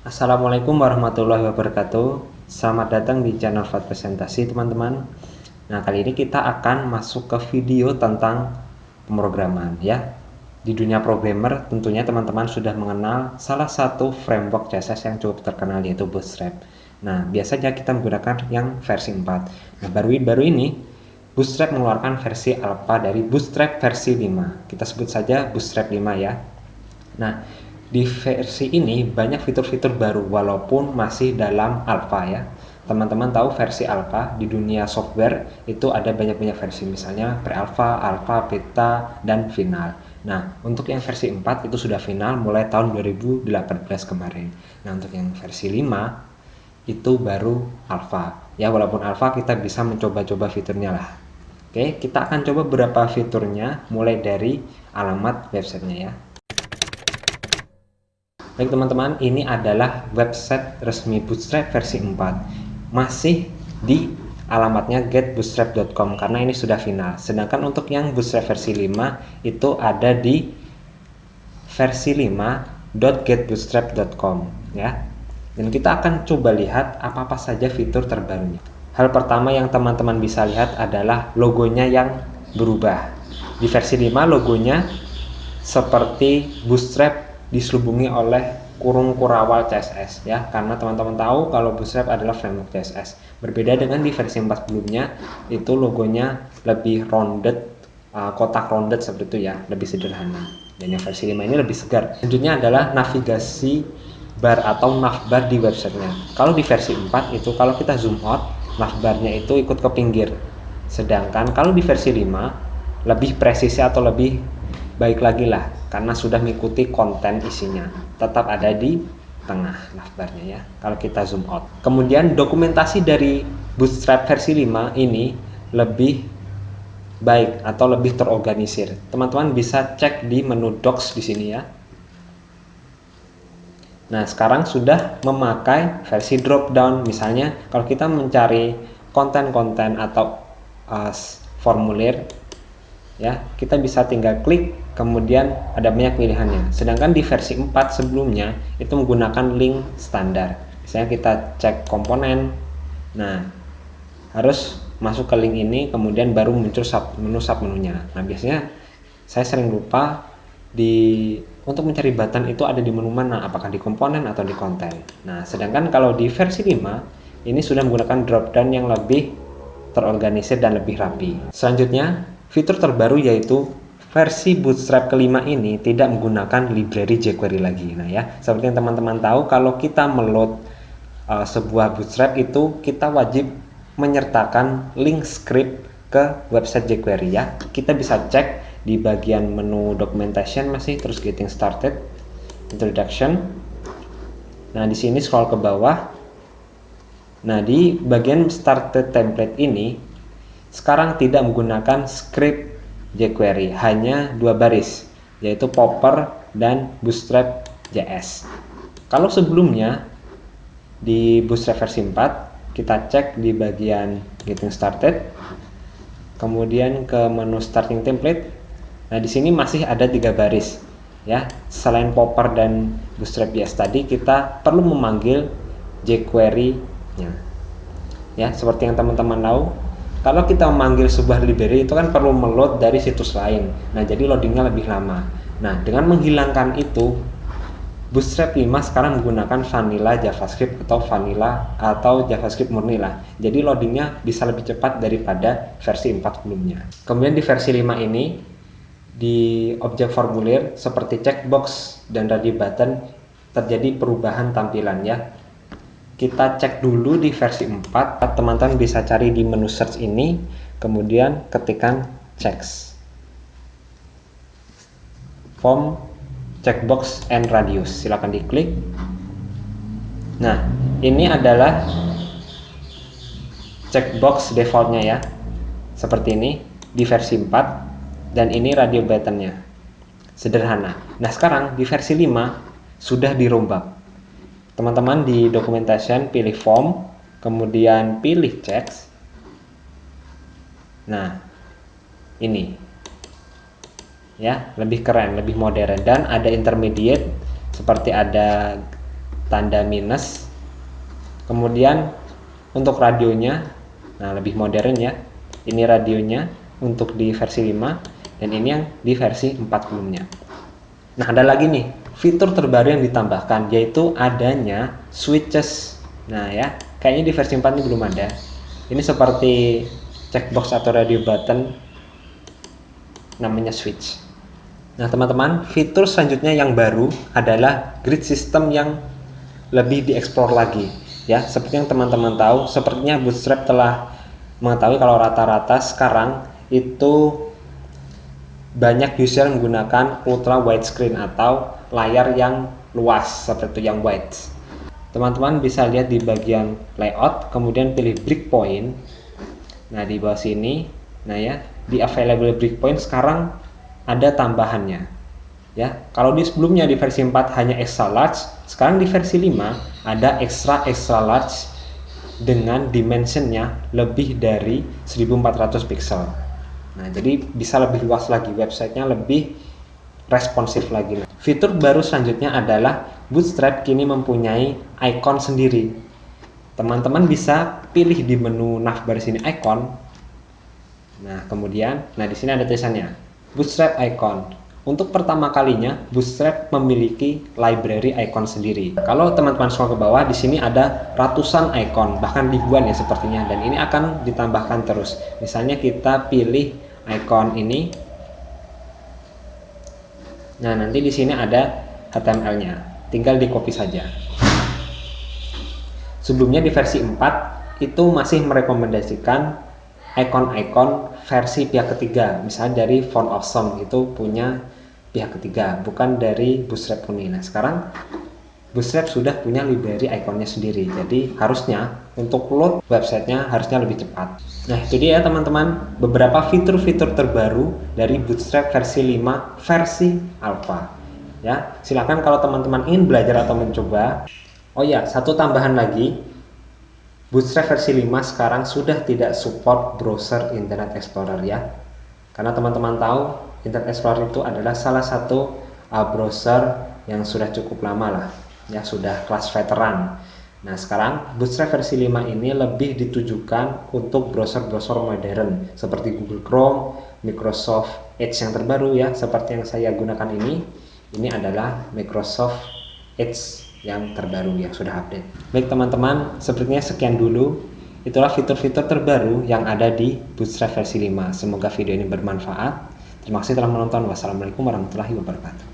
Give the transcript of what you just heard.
Assalamualaikum warahmatullahi wabarakatuh. Selamat datang di channel Fat Presentasi, teman-teman. Nah, kali ini kita akan masuk ke video tentang pemrograman ya. Di dunia programmer, tentunya teman-teman sudah mengenal salah satu framework CSS yang cukup terkenal, yaitu Bootstrap. Nah, biasanya kita menggunakan yang versi 4. Nah, baru ini Bootstrap mengeluarkan versi alpha dari Bootstrap versi 5. Kita sebut saja Bootstrap 5 ya. Nah, di versi ini banyak fitur-fitur baru walaupun masih dalam alpha ya. Teman-teman tahu versi alpha di dunia software itu ada banyak versi, misalnya pre-alpha, alpha, beta, dan final. Nah, untuk yang versi 4 itu sudah final mulai tahun 2018 kemarin. Nah, untuk yang versi 5 itu baru alpha. Ya, walaupun alpha kita bisa mencoba-coba fiturnya lah. Oke, kita akan coba beberapa fiturnya mulai dari alamat websitenya ya. Baik teman-teman, ini adalah website resmi Bootstrap versi 4. Masih di alamatnya getbootstrap.com karena ini sudah final. Sedangkan untuk yang Bootstrap versi 5 itu ada di versi 5.getbootstrap.com ya. Dan kita akan coba lihat apa-apa saja fitur terbarunya. Hal pertama yang teman-teman bisa lihat adalah logonya yang berubah. Di versi 5 logonya seperti Bootstrap diselubungi oleh kurung kurawal CSS ya, karena teman-teman tahu kalau Bootstrap adalah framework CSS. Berbeda dengan di versi 4 sebelumnya, itu logonya lebih rounded, kotak rounded seperti itu ya, lebih sederhana. Dan yang versi 5 ini lebih segar. Selanjutnya adalah navigasi bar atau navbar di websitenya. Kalau di versi 4 itu kalau kita zoom out, navbarnya itu ikut ke pinggir. Sedangkan kalau di versi 5 lebih presisi atau lebih baik lagi lah, karena sudah mengikuti konten isinya, tetap ada di tengah navbarnya ya kalau kita zoom out. Kemudian dokumentasi dari Bootstrap versi 5 ini lebih baik atau lebih terorganisir. Teman-teman bisa cek di menu docs di sini ya. Nah, sekarang sudah memakai versi drop down. Misalnya kalau kita mencari konten-konten atau formulir ya, kita bisa tinggal klik, kemudian ada banyak pilihannya. Sedangkan di versi 4 sebelumnya itu menggunakan link standar. Misalnya kita cek komponen, nah harus masuk ke link ini, kemudian baru muncul menu submenunya. Nah, biasanya saya sering lupa untuk mencari button itu ada di menu mana, apakah di komponen atau di konten. Nah, sedangkan kalau di versi 5 ini sudah menggunakan drop down yang lebih terorganisir dan lebih rapi. Selanjutnya, fitur terbaru yaitu versi Bootstrap kelima ini tidak menggunakan library jQuery lagi. Nah ya, seperti yang teman-teman tahu, kalau kita meload sebuah Bootstrap itu kita wajib menyertakan link script ke website jQuery ya. Kita bisa cek di bagian menu documentation masih, terus getting started, introduction. Nah, di sini scroll ke bawah. Nah, di bagian started template ini sekarang tidak menggunakan script jQuery, hanya 2 baris, yaitu popper dan bootstrap.js. Kalau sebelumnya di Bootstrap versi 4 kita cek di bagian getting started, kemudian ke menu starting template. Nah, di sini masih ada 3 baris ya. Selain popper dan bootstrap.js tadi, kita perlu memanggil jQuery-nya ya. Seperti yang teman-teman tahu, kalau kita memanggil sebuah library itu kan perlu meload dari situs lain. Nah, jadi loadingnya lebih lama. Nah, dengan menghilangkan itu, Bootstrap 5 sekarang menggunakan vanilla JavaScript atau JavaScript murni lah. Jadi loadingnya bisa lebih cepat daripada versi 4 sebelumnya. Kemudian di versi 5 ini, di objek formulir seperti checkbox dan radio button terjadi perubahan tampilan ya. Kita cek dulu di versi 4, teman-teman bisa cari di menu search ini, kemudian ketikkan checks, form, checkbox, and radius. Silakan diklik. Nah, ini adalah checkbox defaultnya ya, seperti ini di versi 4, dan ini radio buttonnya, sederhana. Nah, sekarang di versi 5 sudah dirombak. Teman-teman di documentation pilih form, kemudian pilih checks. Nah, ini ya, lebih keren, lebih modern, dan ada intermediate seperti ada tanda minus. Kemudian untuk radionya, nah lebih modern ya, ini radionya untuk di versi 5 dan ini yang di versi 4 sebelumnya. Nah ada lagi nih fitur terbaru yang ditambahkan, yaitu adanya switches. Nah ya, kayaknya di versi 4 ini belum ada. Ini seperti checkbox atau radio button, namanya switch. Nah teman-teman, fitur selanjutnya yang baru adalah grid system yang lebih dieksplor lagi ya. Seperti yang teman-teman tahu, sepertinya Bootstrap telah mengetahui kalau rata-rata sekarang itu banyak user menggunakan ultra widescreen atau layar yang luas seperti yang wide. Teman-teman bisa lihat di bagian layout, kemudian pilih breakpoint. Nah di bawah sini, nah ya, di available breakpoint sekarang ada tambahannya ya. Kalau di sebelumnya di versi 4 hanya extra large, sekarang di versi 5 ada extra large dengan dimensionnya lebih dari 1400 pixel. Nah jadi bisa lebih luas lagi, websitenya lebih responsif lagi. Fitur baru selanjutnya adalah Bootstrap kini mempunyai icon sendiri. Teman-teman bisa pilih di menu navbar sini icon. Nah kemudian, nah di sini ada tulisannya Bootstrap icon. Untuk pertama kalinya Bootstrap memiliki library icon sendiri. Kalau teman-teman scroll ke bawah, di sini ada ratusan icon, bahkan ribuan ya sepertinya, dan ini akan ditambahkan terus. Misalnya kita pilih icon ini. Nah, nanti di sini ada HTML-nya. Tinggal di copy saja. Sebelumnya di versi 4 itu masih merekomendasikan icon-icon versi pihak ketiga, misalnya dari Font Awesome itu punya pihak ketiga, bukan dari Bootstrap ini. Nah sekarang Bootstrap sudah punya library iconnya sendiri, jadi harusnya untuk load websitenya harusnya lebih cepat. Nah itu dia teman-teman, beberapa fitur-fitur terbaru dari Bootstrap versi 5 versi alpha ya. Silakan kalau teman-teman ingin belajar atau mencoba. Oh ya, satu tambahan lagi, Bootstrap versi 5 sekarang sudah tidak support browser Internet Explorer ya. Karena teman-teman tahu Internet Explorer itu adalah salah satu browser yang sudah cukup lama lah ya, sudah kelas veteran. Nah sekarang Bootstrap versi 5 ini lebih ditujukan untuk browser-browser modern seperti Google Chrome, Microsoft Edge yang terbaru ya, seperti yang saya gunakan ini. Ini adalah Microsoft Edge yang terbaru yang sudah update. Baik teman-teman, sepertinya sekian dulu. Itulah fitur-fitur terbaru yang ada di Bootstrap versi 5. Semoga video ini bermanfaat. Terima kasih telah menonton. Wassalamualaikum warahmatullahi wabarakatuh.